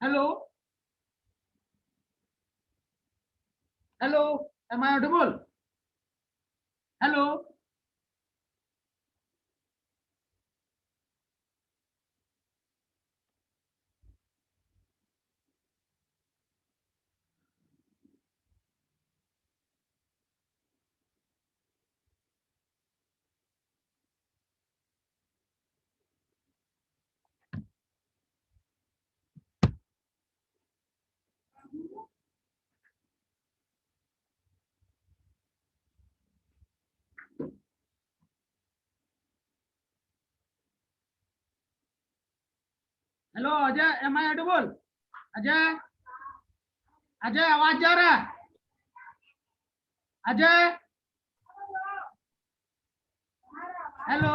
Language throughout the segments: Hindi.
Hello, hello, am I audible? Hello, hello Ajay, am I audible? Ajay, Ajay आवाज जा रहा है? Ajay, hello,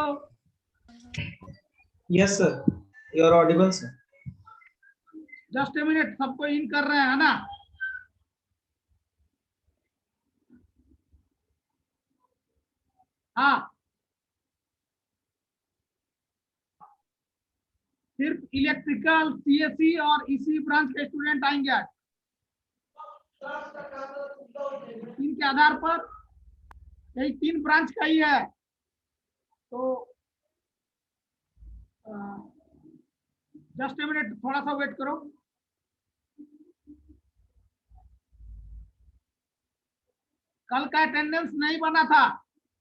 Yes, sir. You are audible, sir. Just a minute, सबको इन कर रहे हैं ना? हाँ, सिर्फ इलेक्ट्रिकल, सीएससी और इसी ब्रांच के स्टूडेंट आएंगे आज। इनके आधार पर यही 3 ब्रांच का ही है, तो जस्ट ए मिनट, थोड़ा सा वेट करो। कल का अटेंडेंस नहीं बना था,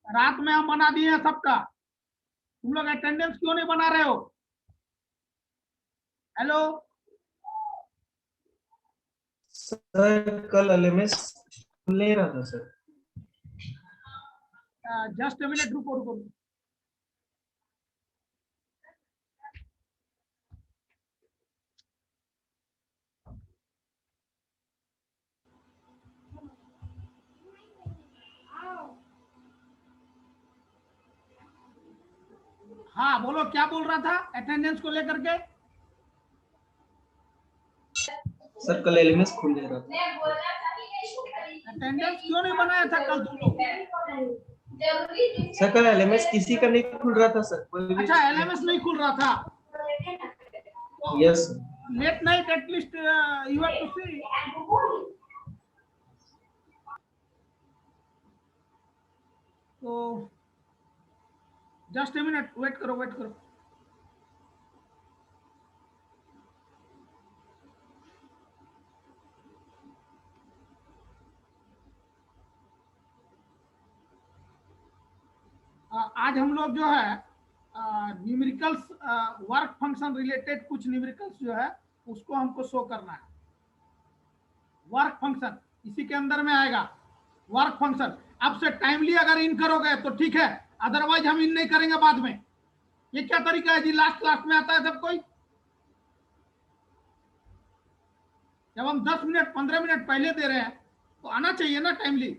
रात में हम बना दिए हैं सबका। तुम लोग अटेंडेंस क्यों नहीं बना रहे हो? हेलो, सर कल एलएमएस ले रहा था सर। जस्ट ए मिनट, रुको रुको। हाँ बोलो, क्या बोल रहा था अटेंडेंस को लेकर के? सर कल एलएमएस खुल ले रहा था। अटेंडेंस क्यों नहीं बनाया था कल तुम लोग? सर कल एलएमएस किसी का नहीं खुल रहा था सर, कोई भी। अच्छा, एलएमएस नहीं खुल रहा था? Yes late night at least you have to see. तो जस्ट ए मिनट, वेट करो वेट करो। आज हम लोग जो है न्यूमेरिकल्स, वर्क फंक्शन रिलेटेड कुछ न्यूमेरिकल्स जो है उसको हमको शो करना है। वर्क फंक्शन इसी के अंदर में आएगा, वर्क फंक्शन। अब से टाइमली अगर इन करोगे तो ठीक है, अदरवाइज हम इन नहीं करेंगे बाद में। ये क्या तरीका है जी? लास्ट क्लास में आता है सब कोई? जब हम 10 मिनट 15 मिनट पहले दे रहे हैं तो आना चाहिए ना टाइमली।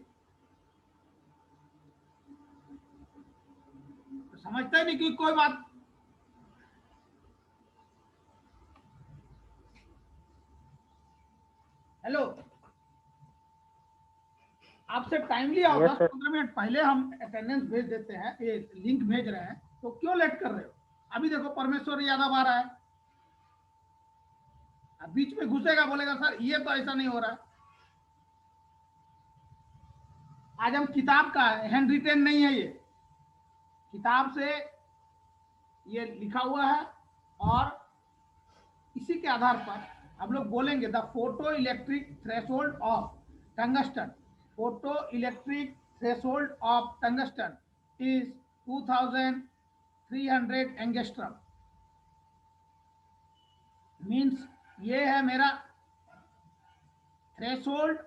तो समझता ही नहीं कि कोई बात। हेलो, आपसे टाइमली आओ। 10-15 मिनट पहले हम अटेंडेंस भेज देते हैं, ये लिंक भेज रहे हैं, तो क्यों लेट कर रहे हो? अभी देखो परमेश्वर यादव आ रहा है, अब बीच में घुसेगा, बोलेगा सर ये तो ऐसा नहीं हो रहा है। आज हम किताब का, हैंड रिटेन नहीं है, ये किताब से ये लिखा हुआ है, और इसी के आधार पर हम लोग बोलेंगे the photo electric threshold of tungsten. Photo electric threshold of tungsten is 2300 angstrom. Means ये है मेरा थ्रेशोल्ड।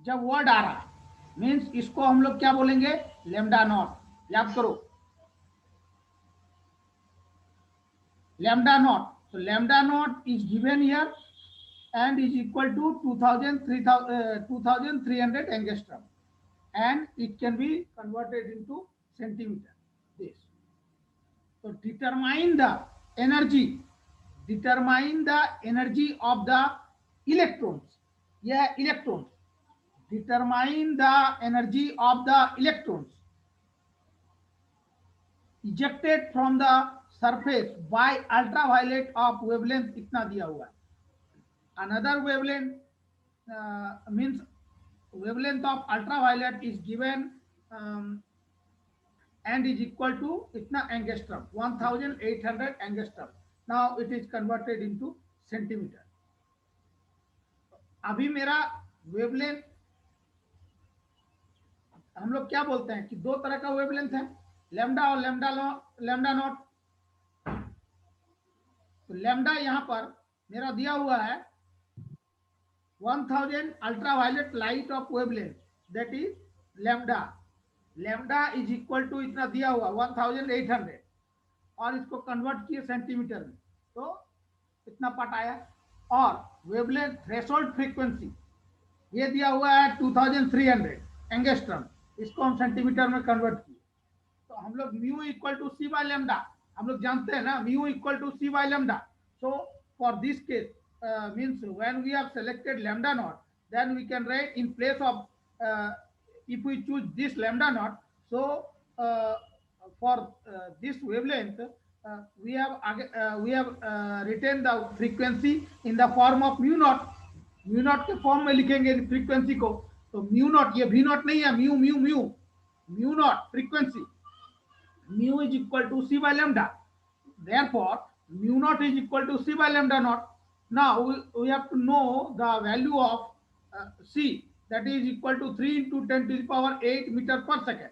जब वर्ड आ रहा मीन्स इसको हम लोग क्या बोलेंगे? Lambda naught. याद करो, lambda naught. so lambda naught is given here and is equal to 2300 angstrom, and it can be converted into centimeter. This, so determine the energy of the electrons. Yeah, electrons. Determine the energy of the electrons ejected from the surface by ultraviolet of wavelength इतना दिया हुआ है. Another wavelength means wavelength of ultraviolet is given and is equal to itna angstrom, 1800 angstrom. Now it is converted into centimeter. अभी मेरा वेवलेंथ, हम लोग क्या बोलते हैं कि दो तरह का वेवलेंथ है, लैम्डा और लैम्डा नॉट. तो लैम्डा यहां पर मेरा दिया हुआ है 1000 ultraviolet light of wavelength, that is lambda. Lambda is equal to इतना दिया हुआ 1800 और इसको कन्वर्ट किए सेंटीमीटर में, तो इतना पार्ट आया. और वेवलेंथ थ्रेशोल्ड फ्रीक्वेंसी ये दिया हुआ है 2300 एंगस्ट्रम, इसको हम सेंटीमीटर में कन्वर्ट किए. तो हम लोग mu equal to c by lambda, हम लोग जानते हैं ना, mu equal to c by lambda. So for this case means when we have selected lambda naught, then we can write in place of if we choose this lambda naught. So for this wavelength we have written the frequency in the form of mu naught. Mu naught के फॉर्म में लिखेंगे फ्रीक्वेंसी को. तो म्यू नॉट, ये भी नॉट नहीं है, mu mu mu mu naught frequency, mu is equal to c by lambda. therefore mu naught is equal to c by lambda naught. Now we have to know the value of c, that is equal to 3 into 10 to the power 8 meter per second.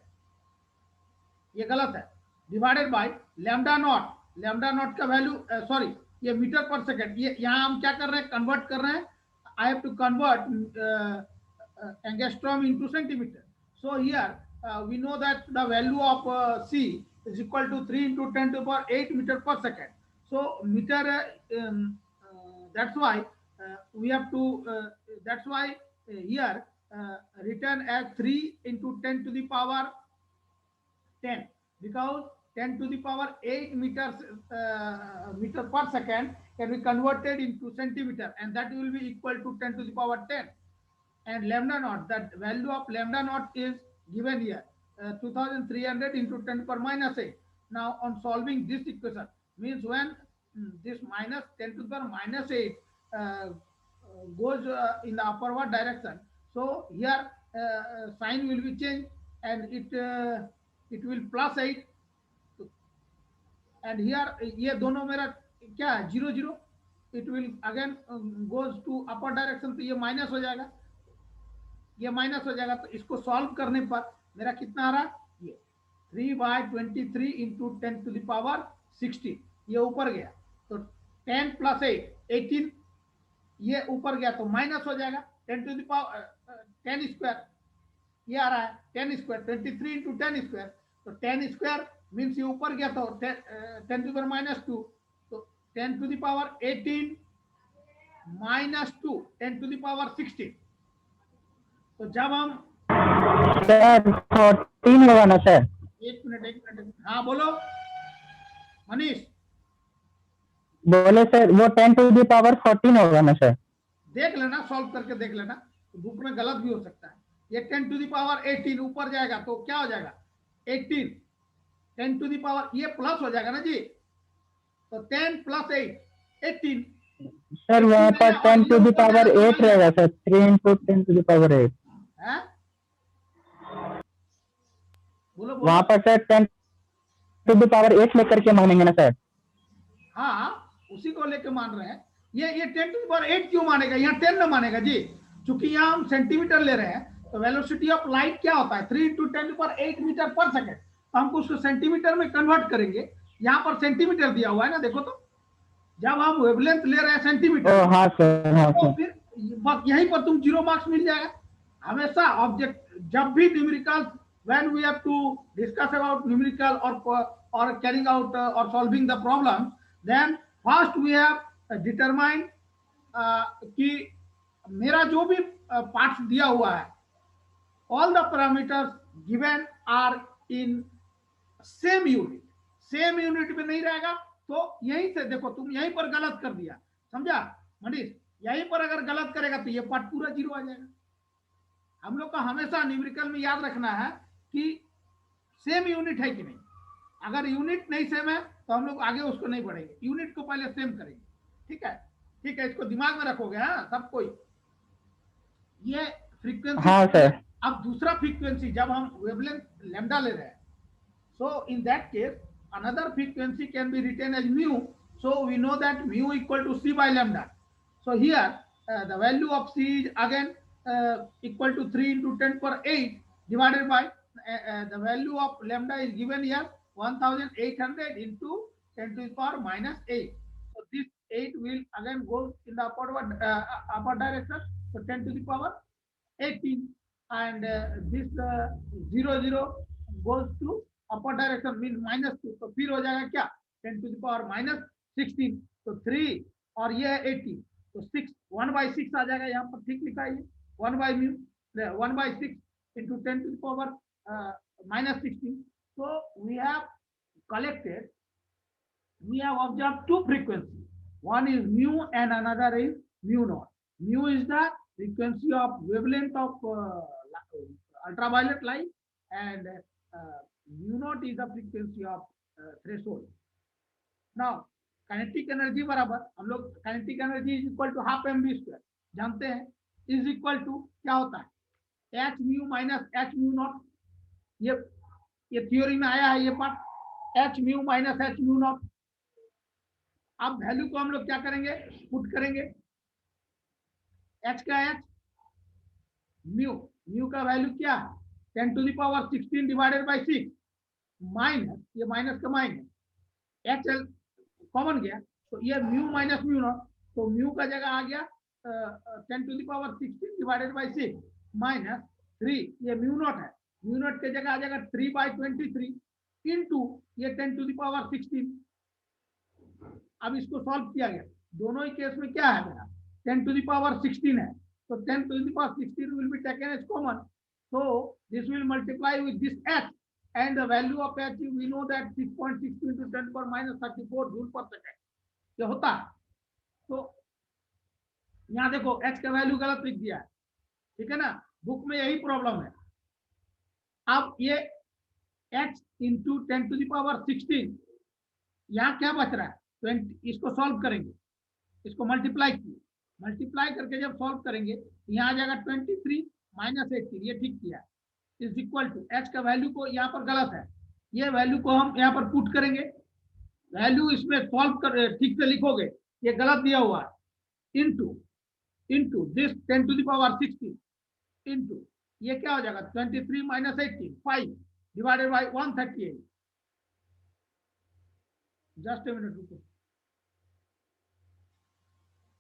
ये गलत है. Divided by lambda not, lambda naught का वैल्यू सॉरी ये मीटर पर सेकेंड. ये यहाँ हम क्या कर रहे हैं, कन्वर्ट कर रहे हैं. I have to convert angstrom into centimetre. So here we know that the value of c is equal to 3 into 10 to the power 8 meter per second. So meter that's why we have to that's why here written as 3 into 10 to the power 10, because 10 to the power 8 meters meter per second can be converted into centimeter, and that will be equal to 10 to the power 10. And lambda naught, that value of lambda naught is given here, 2300 into 10 to the power minus 8. Now on solving this equation, means when this minus 10 to the power minus 8 goes in the upward direction, so here sign will be changed and it will plus 8, and here ये दोनों मेरा क्या है 0 0, it will again goes to upper direction, तो ये माइनस हो जाएगा, ये माइनस हो जाएगा. तो इसको सॉल्व करने पर मेरा कितना आ रहा है, ये 3/23 into 10 to the power 16, ये ऊपर गया. तो 10 plus 8 18, ये ऊपर गया तो माइनस हो जाएगा. 10 to the power 10 स्क्वायर ये आ रहा है, 10 स्क्वायर 23 into 10 स्क्वायर. तो 10 स्क्वायर मीन्स ये ऊपर गया तो 10 to the power minus 2, तो 10 to the power 18 minus 2 10 to the power 16. तो जब हम सर 14 होगा ना सर? एक मिनट हाँ बोलो मनीष. बोले सर वो 10 to the power 14 होगा ना सर? देख लेना, सॉल्व करके देख लेना, बुक में गलत भी हो सकता है. ये 10 to the power 18 ऊपर जाएगा तो क्या हो जाएगा 18, 10 to the power ये प्लस हो जाएगा ना जी, तो 10 plus 8 18. सर वहाँ पर 10 to the power 8 रहेगा sir, 3 into 10 to the power 8. बोलो वहाँ पर सर 10 to the power 8 लेकर के मानेंगे ना सर? हाँ उसी को लेके मान रहे हैं. ये 10 to the power 8 क्यों मानेगा, यहाँ 10 ना मानेगा जी, चूंकि यहाँ हम सेंटीमीटर ले रहे हैं. तो वेलोसिटी ऑफ लाइट क्या होता है 3 into 10 to the power 8 metre पर सेकेंड. तो हमको उसको सेंटीमीटर में कन्वर्ट करेंगे. यहाँ पर सेंटीमीटर दिया हुआ है ना, देखो तो जब हम वेवलेंथ ले रहे हैं सेंटीमीटर, हाँ सर, हाँ तो सर. फिर यहीं पर तुम 0 मार्क्स मिल जाएगा. हमेशा ऑब्जेक्ट जब भी numerical, when we have to discuss about numerical or carrying out or solving the problem, then first we have determined कि मेरा जो भी पार्ट्स दिया हुआ है, all the parameters given are in same unit. Same unit में नहीं रहेगा तो यहीं से देखो तुम यहीं पर गलत कर दिया, समझा मनीष? यहीं पर अगर गलत करेगा तो ये पार्ट पूरा 0 आ जाएगा. हम लोग का हमेशा न्यूमेरिकल में याद रखना है कि सेम यूनिट है कि नहीं. अगर यूनिट नहीं सेम है तो हम लोग आगे उसको नहीं बढ़ेंगे, यूनिट को पहले सेम करेंगे। ठीक है, ठीक है, इसको दिमाग में रखोगे हाँ सब कोई। ये फ्रीक्वेंसी हाँ सर। अब दूसरा फ्रीक्वेंसी जब हम वेवलेंथ लैम्डा ले रहे हैं, so in that case another frequency can be written as mu, so we know that mu equal to c by lambda. So here the value of c is again equal to 3 into 10 power 8 divided by the value of lambda is given here 1800 into 10 to the power minus 8. So this 8 will again go in the upper direction, so 10 to the power 18, and this 0 goes to upper direction mean -2, तो फिर हो जाएगा क्या 10 to the power -16, तो 3 और ये है 80, तो 6 1/6 आ जाएगा यहाँ पर, ठीक लिखा है 1/6 into 10 to the power -16. So we have collected, we have observed two frequencies, one is mu and another is mu naught. Mu is the frequency of wavelength of ultraviolet light, and mu naught is the frequency of threshold. Now kinetic energy बराबर, हम लोग kinetic energy is equal to half mv² जानते हैं, is equal to क्या होता है h mu minus h mu naught, ये थ्योरी में आया है ये part, h mu minus h mu naught। अब वैल्यू को हम लोग क्या करेंगे, पुट करेंगे, h का h, mu का वैल्यू क्या है 10 to the power 16 divided by 6 minus, ये माइनस का माइनस, एच एल कॉमन गया, तो ये म्यू माइनस म्यू नॉट, तो म्यू का जगह आ गया 10 to the power 16 divided by 6 minus 3, ये म्यू नॉट है, म्यू नॉट के जगह आ जाएगा 3/23 इनटू ये 10 to the power 16। अब इसको सॉल्व किया गया, दोनों ही केस में क्या है मेरा 10 to the power 16 है, तो 10 to the power 16 will be taken as common, so this will multiply with this h, and the value of h we know that 6.6 into 10 power -34 joule पर सेकंड ये होता है। तो यहाँ देखो h का वैल्यू गलत लिख दिया है, ठीक है ना, बुक में यही प्रॉब्लम है। अब ये h into 10 to the power 16, यहाँ क्या बच रहा है 20, इसको सॉल्व करेंगे, इसको मल्टीप्लाई किए, मल्टीप्लाई करके जब सॉल्व करेंगे यहाँ आ जाएगा 23 - 18, ये ठीक किया, इज इक्वल टू h का वैल्यू को यहाँ पर गलत है, ये वैल्यू को हम यहाँ पर पुट करेंगे, वैल्यू इसमें सॉल्व कर ठीक से लिखोगे, ये गलत दिया हुआ है, into this 10 to the power 16 into ये क्या हो जाएगा 23 - 18 5 divided by 138। Just a minute रुको,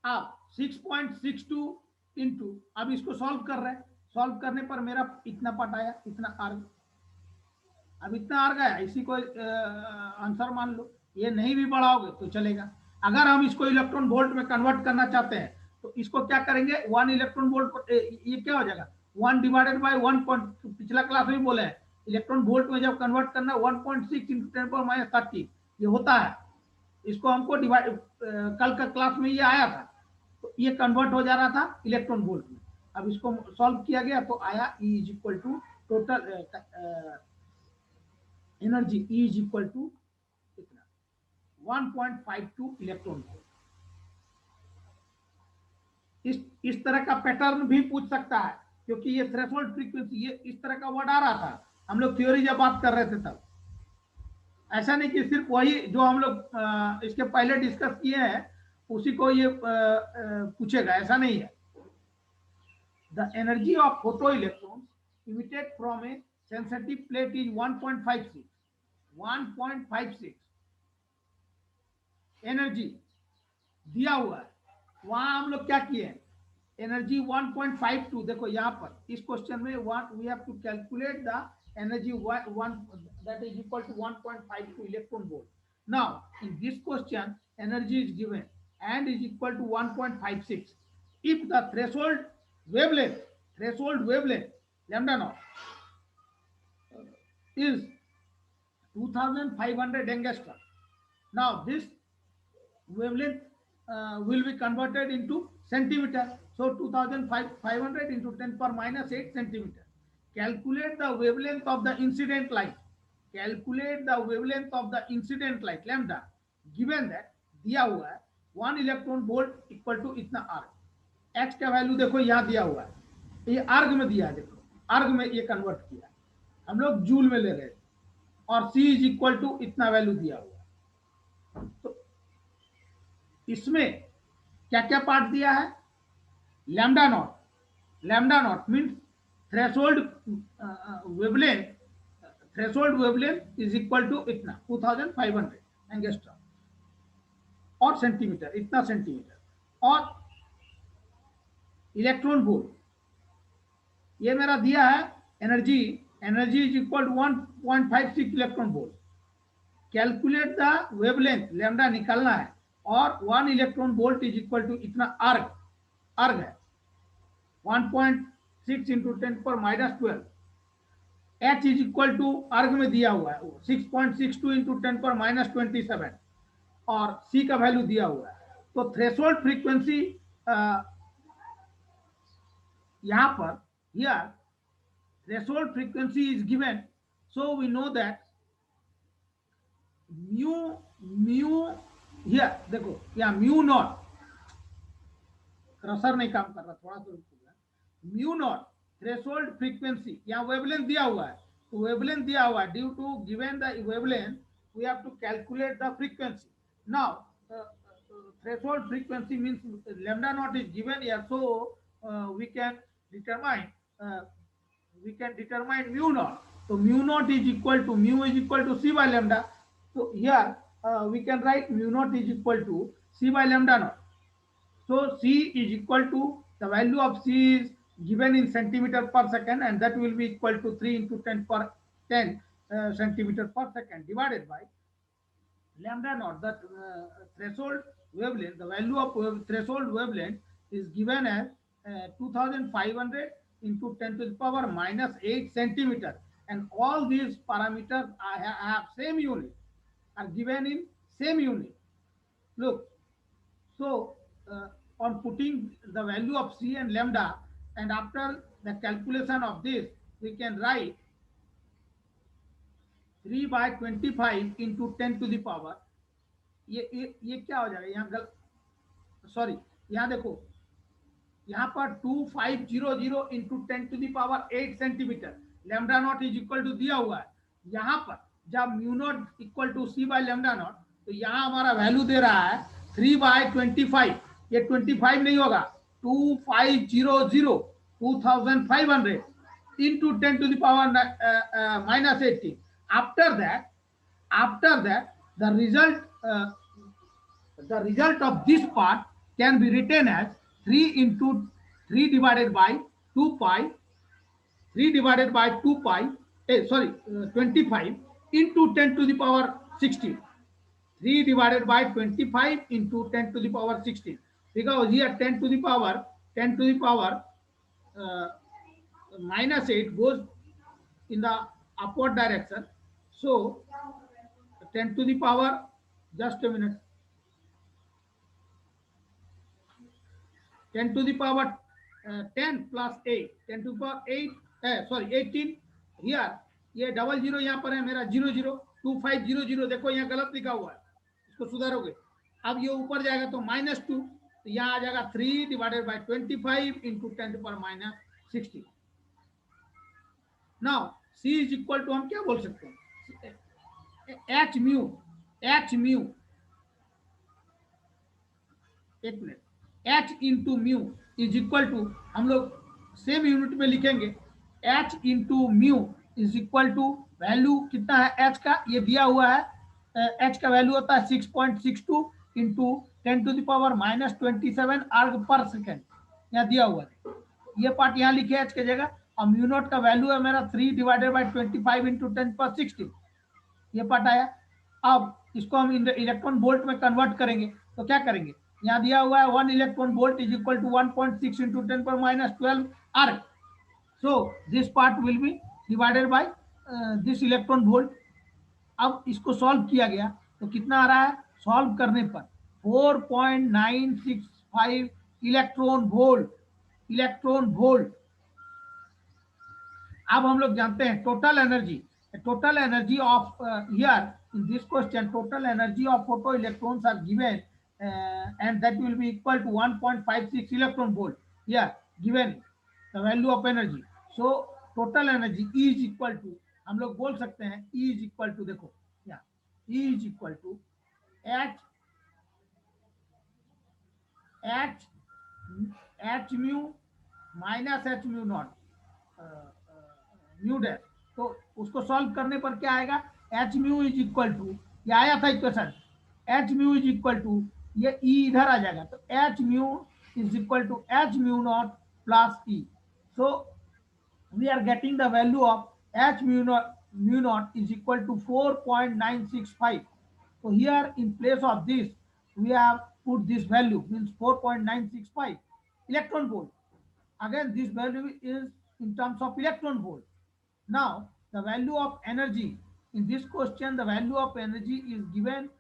अब 6.62 इनटू, अब इसको सॉल्व कर रहे हैं, सॉल्व करने पर मेरा इतना पार्ट आया, इतना आर्ग, अब इतना आर्ग आया, इसी को आंसर मान लो, ये नहीं भी बढ़ाओगे तो चलेगा। अगर हम इसको इलेक्ट्रॉन वोल्ट में कन्वर्ट करना चाहते हैं तो इसको क्या करेंगे 1 इलेक्ट्रॉन वोल्ट, ये क्या हो जाएगा 1 डिवाइडेड बाय 1, पिछला क्लास में बोले हैं इलेक्ट्रॉन वोल्ट में जब कन्वर्ट करना 1.6 into 10 power -30 ये होता है, इसको हमको डिवाइड कल का क्लास में ये आया था, तो ये कन्वर्ट हो जा रहा था इलेक्ट्रॉन वोल्ट में। अब इसको सॉल्व किया गया तो आया E is equal to total energy, E is equal to कितना 1.52 इलेक्ट्रॉन वोल्ट। इस तरह का पैटर्न भी पूछ सकता है, क्योंकि ये थ्रेशोल्ड फ्रीक्वेंसी, ये इस तरह का वर्ड आ रहा था, हम लोग थ्योरी जब बात कर रहे थे तब। ऐसा नहीं कि सिर्फ वही जो हम लोग इसके पहले डिस्कस किए हैं उसी को ये पूछेगा, ऐसा नहीं है। The energy of photoelectrons emitted from a sensitive plate is 1.56 energy दिया हुआ है, वहां हम लोग क्या किए हैं एनर्जी 1.52, देखो यहाँ पर इस क्वेश्चन में we have to calculate the energy 1 that is equal to 1.52 electron volt. Now in this question energy is given and is equal to 1.56 if the threshold wavelength lambda naught is 2500 angstrom. Now this wavelength will be converted into centimeter, so 2500 into 10 power -8 centimeter. Calculate the wavelength of the incident light. Calculate the wavelength of the incident light lambda given that दिया हुआ है 1 इलेक्ट्रॉन वोल्ट इक्वल टू इतना आर्ग। एच का वैल्यू देखो यहाँ दिया हुआ है, ये आर्ग में दिया है, देखो आर्ग में ये कन्वर्ट किया, हम लोग जूल में ले रहे थे, और C इज इक्वल टू इतना वैल्यू दिया हुआ है। तो इसमें क्या क्या पार्ट दिया है, lambda naught means threshold wavelength is equal to इतना 2500 एंगस्ट्रॉम और सेंटीमीटर, इतना सेंटीमीटर, और इलेक्ट्रॉन वोल्ट ये मेरा दिया है, energy is equal to 1.56 electron volt. Calculate the wavelength lambda निकालना है, और 1 electron volt is equal to इतना अर्ग है 1.6 into 10⁻12। H is equal to erg में दिया हुआ है 6.62 इंटू 10⁻27, और सी का वैल्यू दिया हुआ है। तो थ्रेशोल्ड फ्रीक्वेंसी यहाँ पर here threshold frequency is given, so we know that mu here देखो यहाँ म्यू नॉट, क्रसर नहीं काम कर रहा, थोड़ा सा म्यू नॉट थ्रेशोल्ड फ्रीक्वेंसी, यहाँ वेवलेंथ दिया हुआ है, तो वेवलेंथ दिया हुआ है, due to given the wavelength we have to calculate the frequency. Now threshold frequency means lambda naught is given here, so we can determine mu naught. So mu naught is equal to c by lambda. So here we can write mu naught is equal to c by lambda naught. So c is equal to, the value of c is given in centimeter per second, and that will be equal to 3 into 10 centimeter per second, divided by lambda naught, that threshold wavelength. The value of threshold wavelength is given as 2500 into 10 to the power minus 8 centimeter, and all these parameters have same unit, are given in same unit. Look, so on putting the value of c and lambda, and after the calculation of this, we can write 3 by 25 into 10 to the power, ये क्या हो जाएगा, यहाँ सॉरी, यहाँ देखो, यहाँ पर 2500 into 10 to the power 8 centimetre, lambda naught is equal to दिया हुआ है। यहाँ पर जब mu naught equal to c by lambda naught, तो यहाँ हमारा वैल्यू दे रहा है 3 by 25, ये 25 नहीं होगा, 2500 into 10 to the power minus 18. After that, the result of this part can be written as 3 divided by 2 pi, 25 into 10 to the power 16. 3 divided by 25 into 10 to the power 16, because here 10 to the power minus 8 goes in the upward direction. So 10 to the power, just a minute, 10 to the power 10 plus 8, 10 to the power 18. Here ये 00 यहाँ पर है मेरा 002500, देखो यहाँ गलत लिखा हुआ है, इसको सुधारोगे। अब ये ऊपर जाएगा तो -2, तो यहाँ आ जाएगा 3 divided by 25 into 10 to the power minus 16. Now c is equal to, हम क्या बोल सकते हैं, h mu, एक minute, h into mu is equal to, हम लोग सेम यूनिट में लिखेंगे, h into mu is equal to, value कितना है h का, ये दिया हुआ है, h का वैल्यू होता है 6.62 into 10 to the power minus 27 arg per second, यहाँ दिया हुआ है, ये पार्ट यहाँ लिखे h की जगह, और म्यू नॉट का वैल्यू है मेरा 3 divided by 25 into 10 per 16, ये पार्ट आया। अब इसको हम इलेक्ट्रॉन वोल्ट में कन्वर्ट करेंगे, तो क्या करेंगे, यहाँ दिया हुआ है 1 electron volt is equal to 1.6 into 10 पर -12 arg, so this part will be divided by this electron volt. अब इसको सॉल्व किया गया तो कितना आ रहा है, सॉल्व करने पर 4.965 इलेक्ट्रॉन वोल्ट। अब हम लोग जानते हैं total energy total energy of here in this question, total energy of photoelectrons are given, and that will be equal to 1.56 electron volt. Here given the value of energy. So total energy E is equal to, हम लोग बोल सकते हैं E is equal to, देखो यहाँ E is equal to H mu minus H mu naught mu dash. तो उसको सॉल्व करने पर क्या आएगा, H mu is equal to, ये आया था equation, H mu is equal to, ये ई इधर आ जाएगा, तो H mu is equal to H mu naught plus E. So we are getting the value of H mu not is equal to 4.965। so here in place of this we have put this value, means 4.965 electron volt. Again this value is in terms of electron volt. Now the value of energy in this question, the value of energy is given,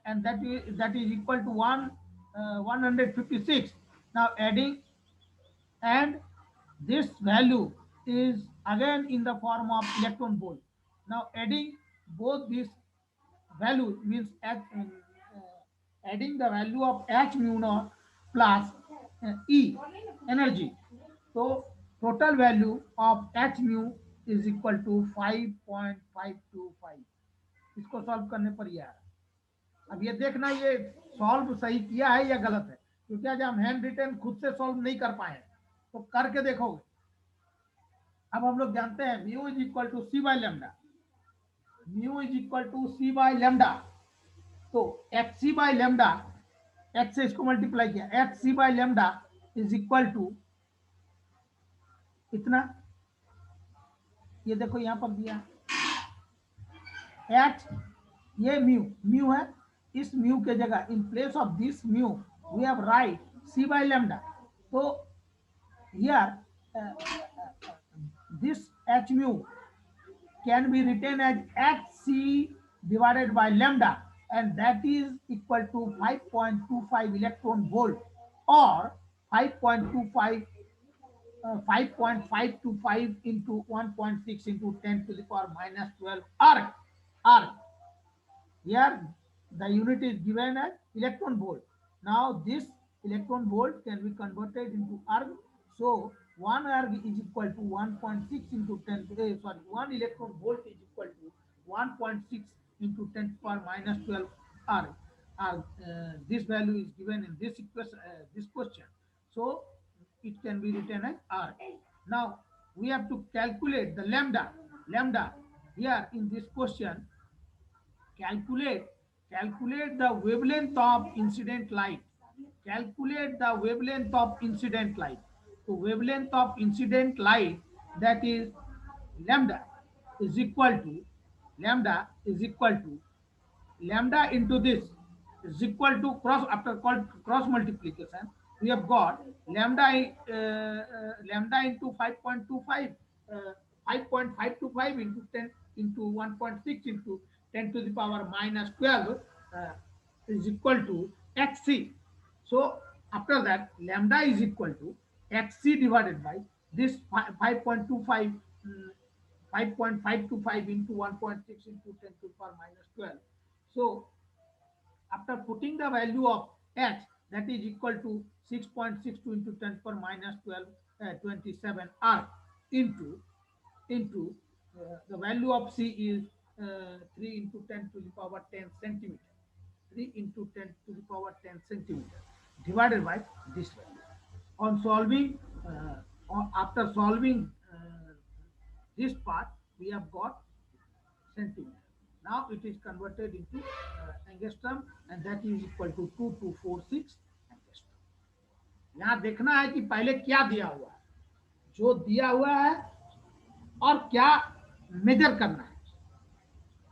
and that is equal to 156. Now adding, and this value is again in the form of electron volt. Now adding both these value means adding the value of H mu naught plus E energy. So total value of H mu is equal to 5.525। इसको सॉल्व करने पर ये आ रहा। अब ये देखना ये सॉल्व सही किया है या गलत है, क्योंकि आज हम हैंड रिटन खुद से सॉल्व नहीं कर पाए, तो करके देखोगे। अब हम लोग जानते हैं mu is equal to c by lambda, mu is equal to c by lambda. तो h c by lambda, h से इसको मल्टीप्लाई किया, h c by lambda is equal to इतना, ये देखो यहां पर दिया एच, ये म्यू है, इस म्यू के जगह in place of this mu we have write c by lambda. तो here this h mu can be written as hc divided by lambda, and that is equal to 5.25 electron volt, or 5.525 into 1.6 into 10 to the power minus 12 arc. Here the unit is given as electron volt. Now this electron volt can be converted into arc. So 1 arc is equal to 1.6 into 10 to the, 1 electron volt is equal to 1.6 into 10 to the power minus 12 arc. This value is given in this question. So it can be written as arc. Now we have to calculate the lambda here in this question. Calculate the wavelength of incident light. Calculate the wavelength of incident light. So wavelength of incident light, that is lambda is equal to lambda into this is equal to cross, after cross multiplication we have got lambda into 5.25 5.525 into 10 into 1.6 into 10 to the power minus 12 is equal to xc. So after that lambda is equal to xc divided by this 5.525 into 1.6 into 10 to the power minus 12. So after putting the value of h, that is equal to 6.62 into 10 to the power minus 12 27 arc into the value of c is 3 into 10 to the power 10 centimeter, 3 into 10 to the power 10 centimeter divided by this value. On solving, after solving this part, we have got centimeter. Now it is converted into angstrom, and that is equal to 2246 angstrom. यहाँ देखना है कि पहले क्या दिया हुआ है, जो दिया हुआ है और क्या मेजर करना है।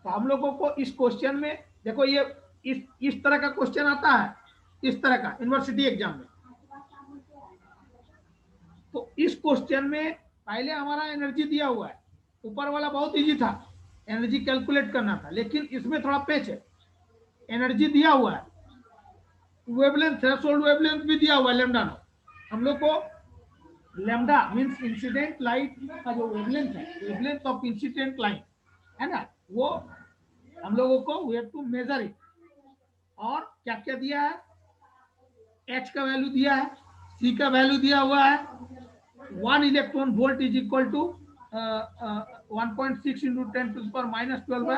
तो हम लोगों को इस क्वेश्चन में देखो, ये इस तरह का क्वेश्चन आता है, इस तरह का यूनिवर्सिटी एग्जाम में। तो इस क्वेश्चन में पहले हमारा एनर्जी दिया हुआ है, ऊपर वाला बहुत इजी था, एनर्जी कैलकुलेट करना था, लेकिन इसमें थोड़ा पेच है। एनर्जी दिया हुआ है, वेवलेंथ थ्रेशोल्ड वेवलेंथ भी दिया हुआ है लैम्डा नॉट। हम लोग को लैम्डा मींस इंसिडेंट लाइट का जो वेवलेंथ है, वेवलेंथ ऑफ इंसिडेंट लाइट, है ना, वो हम लोगों को we have to measure it. और क्या क्या दिया है, एच का वैल्यू दिया है, सी का वैल्यू दिया हुआ है, 1 electron volt is equal to 1.6 into 10⁻12 है,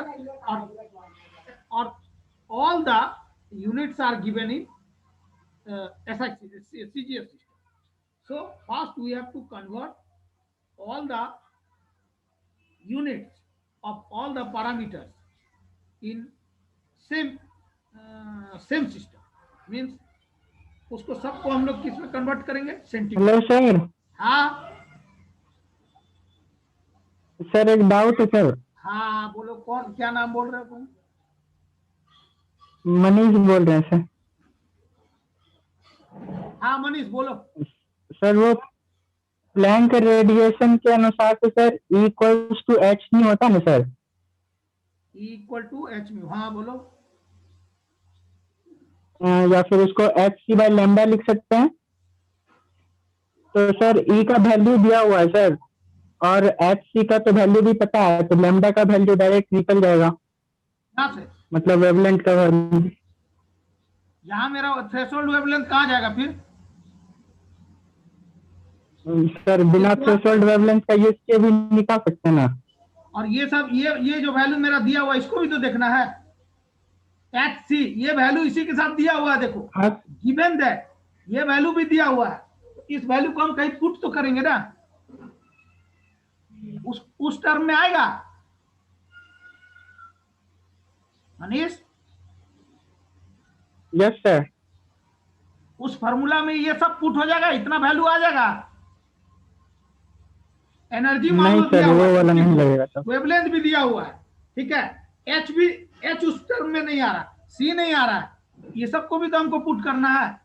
और all the units are given in CGS system. So first we have to convert all the units of all the parameters in same system, means उसको सबको हम लोग किस में कन्वर्ट करेंगे, सेंटीमीटर। Hello sir. हाँ सर एक डाउट है सर। हाँ बोलो, कौन, क्या नाम बोल रहे हो तुम? मनीष बोल रहे हैं सर। हाँ मनीष बोलो। सर वो प्लैंक रेडिएशन के अनुसार से sir E equals to H नहीं होता ना sir? E equal to H mu, हाँ बोलो। या फिर उसको एच सी बाय लैम्डा लिख सकते हैं। तो सर E का वैल्यू दिया हुआ है सर, और एच सी का तो वैल्यू भी पता है, तो लैम्डा का वैल्यू डायरेक्ट निकल जाएगा, कहाँ से? मतलब वेवलेंथ का वैल्यू। यहाँ मेरा थ्रेशोल्ड वेवलेंथ कहाँ जाएगा फिर? सर बिना थ्रेशोल्ड वेवलेंथ का यूज किए भी निकाल सकते हैं ना। और ये सब, ये जो वैल्यू मेरा दिया हुआ है इसको भी तो देखना है। एच सी ये वैल्यू इसी के साथ दिया हुआ है, देखो हाँ गिवन दैट ये वैल्यू भी दिया हुआ है, तो इस वैल्यू को हम कहीं पुट तो करेंगे ना, उस टर्म में आएगा मनीष। Yes sir. उस फॉर्मूला में ये सब पुट हो जाएगा, इतना वैल्यू आ जाएगा। एनर्जी मान नहीं लो दिया सर हुआ वो है, वाला नहीं लगेगा सर। वेवलेंथ भी दिया हुआ है, ठीक है। एच भी, एच उस टर्म में नहीं आ रहा, सी नहीं आ रहा है, ये सबको भी तो हमको पुट करना है।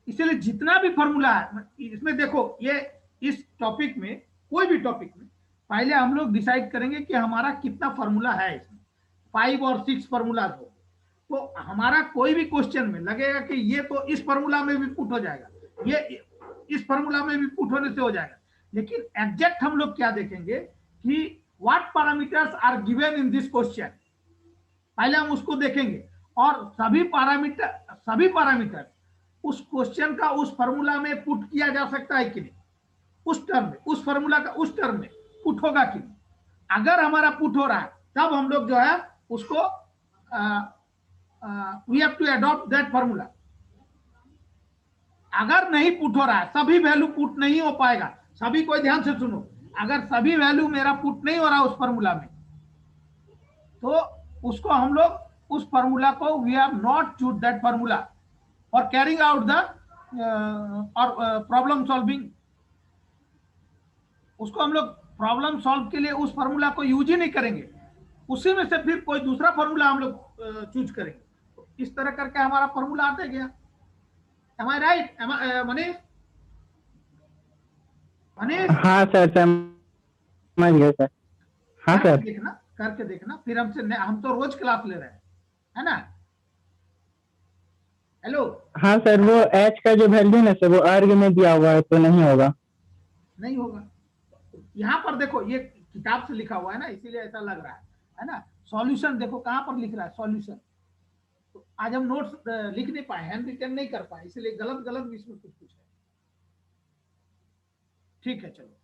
इसलिए जितना भी फॉर्मूला है इसमें देखो, ये इस टॉपिक में, कोई भी टॉपिक में पहले हम लोग डिसाइड करेंगे कि हमारा कितना फॉर्मूला है इसमें, 5 और 6 फॉर्मूला हो, तो हमारा कोई भी क्वेश्चन में लगेगा कि ये तो इस फॉर्मूला में भी पुट हो जाएगा, ये इस फॉर्मूला में भी पुट होने से हो जाएगा। लेकिन एग्जैक्ट हम लोग क्या देखेंगे कि what parameters are given in this question, पहले हम उसको देखेंगे। और सभी पैरामीटर उस क्वेश्चन का उस फॉर्मूला में पुट किया जा सकता है कि नहीं, उस टर्म में, उस फॉर्मूला का उस टर्म में पुट होगा कि नहीं। अगर हमारा पुट हो रहा है तब हम लोग जो है उसको we have to adopt that formula. अगर नहीं पुट हो रहा है, सभी वैल्यू पुट नहीं हो पाएगा, सभी को ध्यान से सुनो, अगर सभी वैल्यू मेरा पुट नहीं हो रहा उस फॉर्मूला में, तो उसको हम लोग उस फॉर्मूला को we have not choose that formula for carrying out the और प्रॉब्लम सॉल्विंग। उसको हम लोग प्रॉब्लम सॉल्व के लिए उस फॉर्मूला को यूज ही नहीं करेंगे, उसी में से फिर कोई दूसरा फॉर्मूला हम लोग चूज करेंगे। तो इस तरह करके हमारा फॉर्मूला आते गया। Am I right? Manish? Manish? हाँ सर समझ गए सर। हाँ सर करके देखना फिर हमसे, हम तो रोज क्लास ले रहे हैं, है ना। हेलो। हाँ सर वो एच का जो वैल्यू ना सर वो अर्ग में दिया हुआ है, तो नहीं होगा। नहीं होगा, यहाँ पर देखो ये किताब से लिखा हुआ है ना, इसीलिए ऐसा लग रहा है ना। सॉल्यूशन देखो कहाँ पर लिख रहा है, सॉल्यूशन। तो आज हम नोट्स लिख नहीं पाए, हैंड रिटन नहीं कर पाए, इसलिए गलत गलत भी इसमें कुछ कुछ है। ठीक है चलो,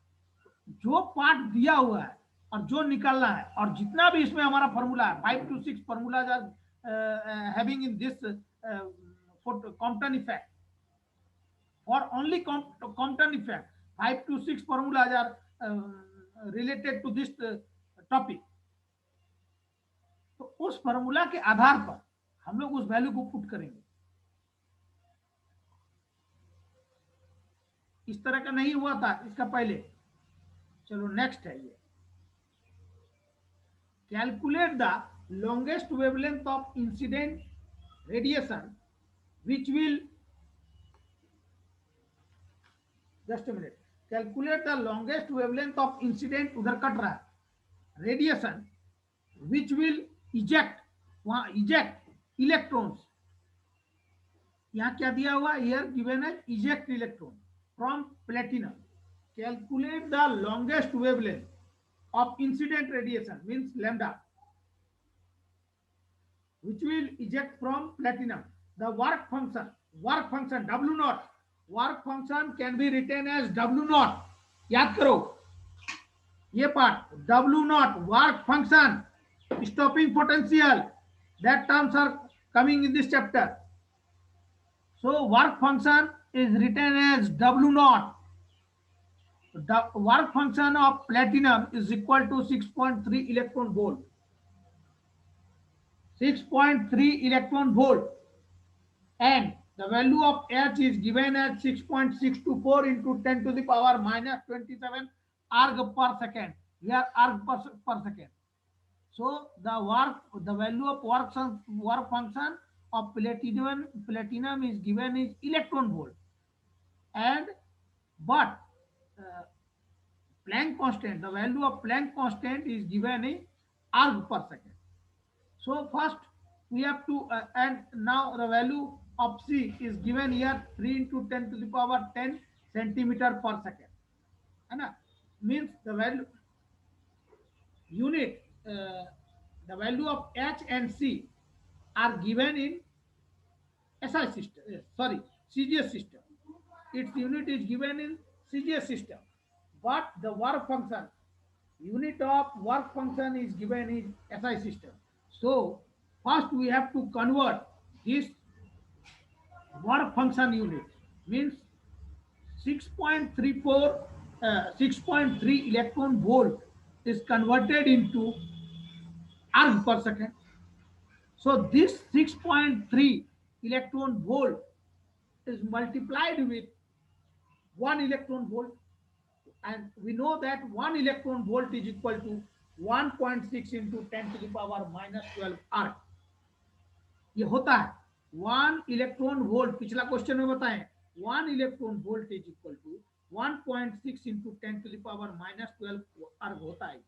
जो पार्ट दिया हुआ है और जो निकालना है, और जितना भी इसमें हमारा फॉर्मूला है, 5 to 6 formulas are having in this Compton effect. For only Compton effect, 5 to 6 formulas are related to this topic. तो उस फॉर्मूला के आधार पर हम लोग उस वैल्यू को पुट करेंगे। इस तरह का नहीं हुआ था इसका पहले। चलो नेक्स्ट है ये, calculate the longest wavelength of incident radiation which will, just a minute, calculate the longest wavelength of incident, उधर कट रहा है, radiation which will eject, वहां eject electrons, यहाँ क्या दिया हुआ, here given है eject electron from platinum. Calculate the longest wavelength of incident radiation means lambda, which will eject from platinum. The work function W naught, work function can be written as W naught. याद करो ये part, W naught work function, stopping potential, that terms are coming in this chapter. So work function is written as W naught. The work function of platinum is equal to 6.3 electron volt. 6.3 electron volt, and the value of H is given as 6.624 into 10 to the power minus 27 arg per second. Here arg per second. So the value of work function of platinum is given is electron volt, and but Planck constant, the value of Planck constant is given in arg per second. So first we have to and now the value of C is given here 3 into 10 to the power 10 centimeter per second. And means the value unit, the value of H and C are given in SI system, CGS system. Its unit is given in CGS system, but the work function, unit of work function is given in SI system. So first we have to convert this work function unit, means 6.3 electron volt is converted into arg per second. So this 6.3 electron volt is multiplied with 1 electron volt, and we know that 1 electron volt is equal to 1.6 into 10 to the power minus 12 arc. ये होता है 1 इलेक्ट्रॉन वोल्ट, पिछला क्वेश्चन में बताएं 1 electron volt is equal to 1.6 into 10 to the power minus 12 अर्ग होता है।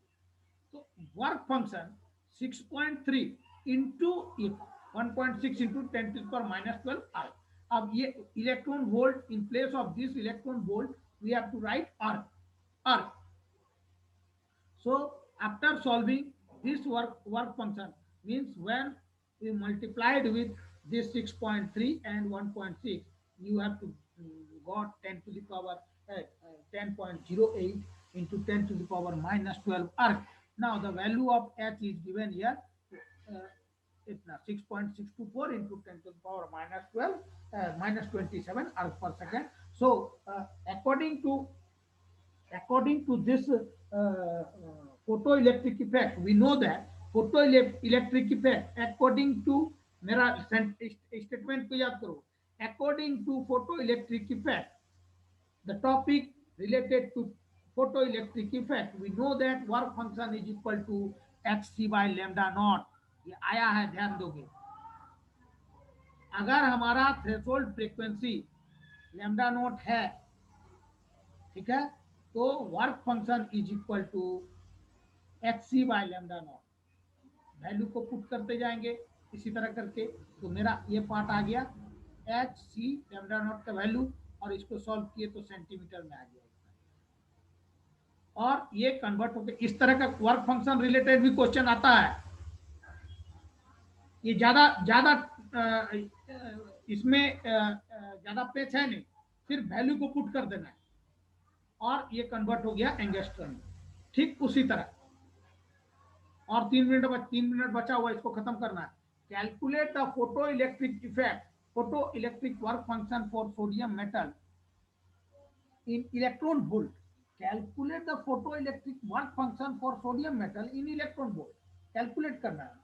तो work function 6.3 into 1.6 into 10 to the power minus 12 erg. अब ये electron volt, in place of this electron volt we have to write erg. So after solving this work function, means when we multiplied with this 6.3 and 1.6, you have to got 10 to the power 10.08 into 10 to the power minus 12 arc. Now the value of H is given here, 6.624 into 10 to the power minus 12 minus 27 arc per second. So according to this photoelectric effect, we know that photoelectric effect, according to मेरा स्टेटमेंट को याद करो, according to photoelectric effect, the topic related to photoelectric effect, we know that work function is equal to hc by lambda naught. ये आया है, ध्यान दोगे। अगर हमारा थ्रेशोल्ड फ्रीक्वेंसी लैम्डा नॉट है, ठीक है, तो work function is equal to hc by lambda naught. Value को पुट करते जाएंगे इसी तरह करके, तो मेरा ये पार्ट आ गया hc लैम्डा नॉट का वैल्यू, और इसको सॉल्व किए तो सेंटीमीटर में आ गया, और ये कन्वर्ट होकर इस तरह का वर्क फंक्शन रिलेटेड भी क्वेश्चन आता है। ये ज्यादा इसमें ज्यादा पेच है नहीं, सिर्फ वैल्यू को पुट कर देना है और ये कन्वर्ट हो गया एंगस्ट्रम में। ठीक उसी तरह, और 3 मिनट बचा हुआ, इसको खत्म करना है। Calculate the photo electric effect, photo electric work function for sodium metal in electron volt. Calculate the photo electric work function for sodium metal in electron volt. Calculate करना है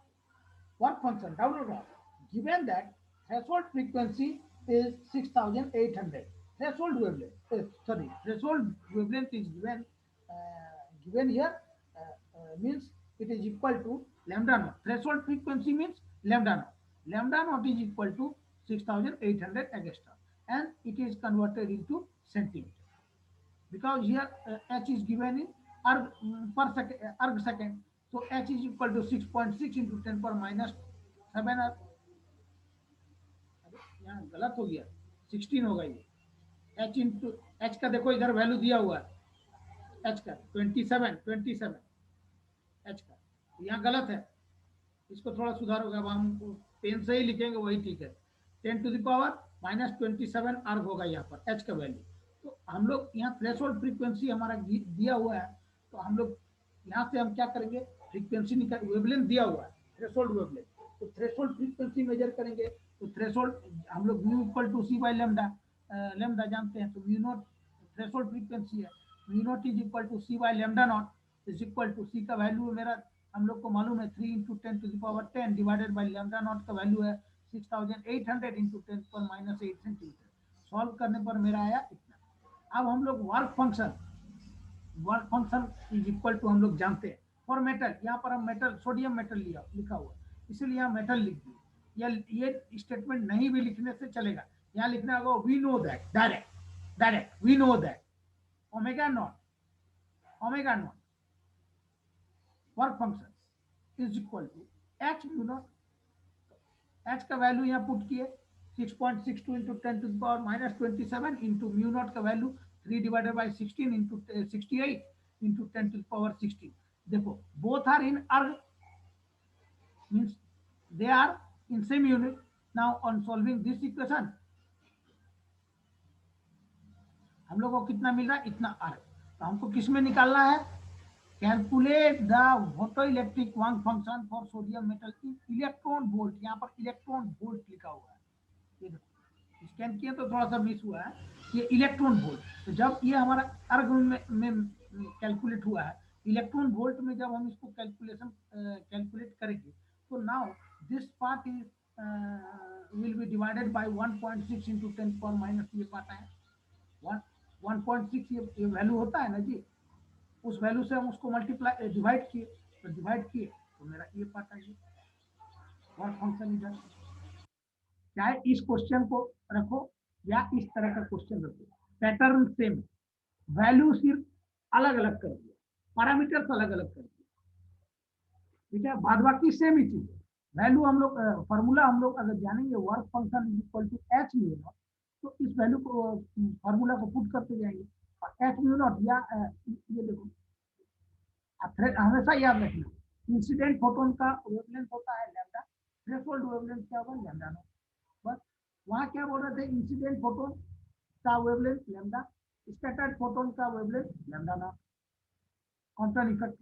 work function W naught, given that threshold frequency is 6800, threshold wavelength is given here, means it is equal to lambda naught. Threshold frequency means lambda naught is equal to 6800 angstrom, and it is converted into centimeter, because here h is given in arg per second, arg second. So h is equal to 6.6 into 10 पर minus 7 अर्ग। यहाँ गलत हो गया, 16 होगा ये। h इंटू h का देखो इधर वैल्यू दिया हुआ है, h का 27 h का, यहाँ गलत है, इसको थोड़ा सुधारोगे, अब हम पेन से ही लिखेंगे वही ठीक है। 10⁻⁻27 अर्ग होगा यहाँ पर एच का वैल्यू। तो हम लोग यहाँ थ्रेशोल्ड फ्रीक्वेंसी हमारा दिया हुआ है, तो हम लोग यहाँ से हम क्या करेंगे, फ्रीक्वेंसी निकाल, वेवलेंथ दिया हुआ है थ्रेशोल्ड वेवलेंथ, तो थ्रेशोल्ड फ्रीक्वेंसी मेजर करेंगे। तो थ्रेशोल्ड हम लोग mu equal to c by lambda, lambda जानते हैं, तो म्यू नॉट थ्रेशोल्ड फ्रीक्वेंसी है, mu not is equal to c by lambda not is equal to c का वैल्यू मेरा हम लोग को मालूम है 3 × 10⁻10 डिवाइडेड बाई लेमडा नॉट का वैल्यू है 6800 × 10⁻8 सेंटीमीटर। सॉल्व करने पर मेरा आया इतना। अब हम लोग work function is equal to हम लोग जानते हैं फॉर मेटल, यहाँ पर हम मेटल सोडियम मेटल लिखा हुआ, इसलिए यहाँ मेटल लिख दिए। ये स्टेटमेंट नहीं भी लिखने से चलेगा, यहाँ लिखना होगा we know that, direct we know that omega naught work function is equal to H mu naught, H का वैल्यू यहाँ पुट किए 6.62 × 10⁻27 इंटू म्यू नॉट का value 3 divided by 16 into 68 into 10⁻16। देखो both are in erg means they are in same unit. Now on solving this equation हम लोग को कितना मिल रहा है, इतना अर्ग। तो हमको किस में निकालना है, calculate the photoelectric work function for sodium metal in electron volt. यहाँ पर इलेक्ट्रॉन वोल्ट लिखा हुआ है, ये देखो स्कैन किया तो थोड़ा सा मिस हुआ है, ये इलेक्ट्रॉन वोल्ट। तो जब ये हमारा अर्ग में कैलकुलेट हुआ है इलेक्ट्रॉन वोल्ट में, जब हम इसको कैलकुलेट करेंगे तो now this part is will be divided by 1.6 × 10⁻, ये पार्ट है 1.6, ये वैल्यू होता है ना जी, उस वैल्यू से हम उसको मल्टीप्लाई डिवाइड किए, तो मेरा ये पार्ट है, वर्क फंक्शन इधर। चाहे इस क्वेश्चन को रखो या इस तरह का क्वेश्चन रखो, पैटर्न सेम, वैल्यू सिर्फ अलग अलग कर दिया, पैरामीटर्स अलग अलग कर दिया, ठीक है, बाद बाकी सेम ही चीज है। वैल्यू हम लोग फॉर्मूला हम लोग अगर जानेंगे work function is equal to H mu naught, तो इस वैल्यू को फॉर्मूला को पुट करते जाएंगे और एच म्यू नॉट या ये देखो हमेशा याद रखना इंसिडेंट फोटोन का वेवलेंथ होता है लैम्डा, थ्रेशोल्ड वेवलेंथ क्या होगा लैम्डा नॉट। बस वहाँ क्या बोल रहे थे, इंसिडेंट फोटोन का वेवलेंथ लैम्डा, स्कैटर्ड फोटोन का wavelength lambda naught, contract effect